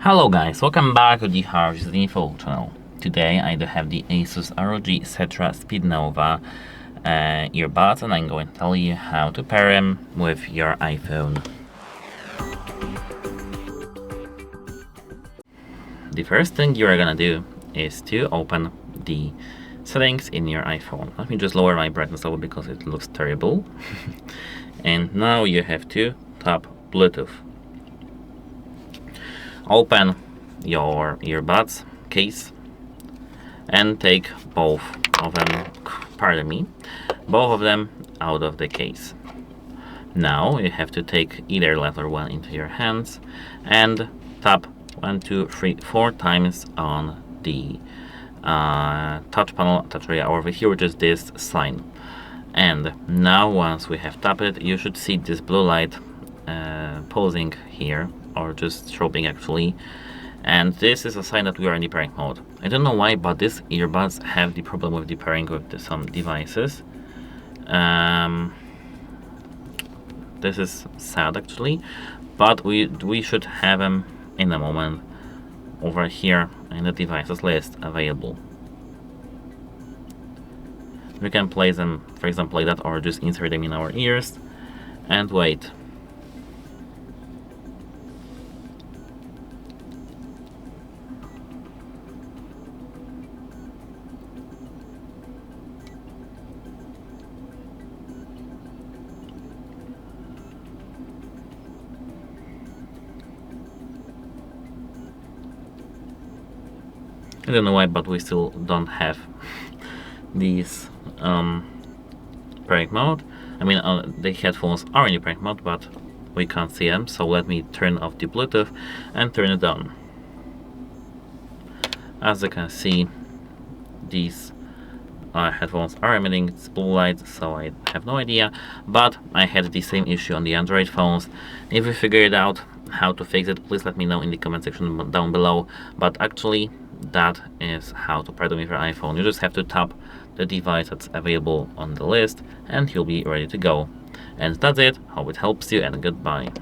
Hello guys, welcome back to the HardReset.Info channel. Today I do have the ASUS ROG Cetra SpeedNova earbuds, and I'm going to tell you how to pair them with your iPhone. The first thing you are gonna do is to open the settings in your iPhone. Let me just lower my brightness level because it looks terrible. And now you have to tap Bluetooth. Open your earbuds case and take both of them, both of them out of the case. Now you have to take either letter one into your hands and tap 1, 2, 3, 4 times on the touch panel, touch area over here, which is this sign. And now once we have tapped it, you should see this blue light posing here, or just strobing actually, and this is a sign that we are in the pairing mode. I don't know why, but these earbuds have the problem with the pairing with some devices. This is sad actually, but we should have them in a moment over here in the devices list available. We can place them, for example, like that, or just insert them in our ears and wait. I don't know why, but we still don't have these pairing mode. I mean, the headphones are in the pairing mode, but we can't see them. So let me turn off the Bluetooth and turn it on. As you can see, these headphones are emitting this blue light, so I have no idea. But I had the same issue on the Android phones. If you figured out how to fix it, please let me know in the comment section down below. But actually, that is how to pair them with your iPhone. You just have to tap the device that's available on the list and you'll be ready to go. And that's it. Hope it helps you, and goodbye.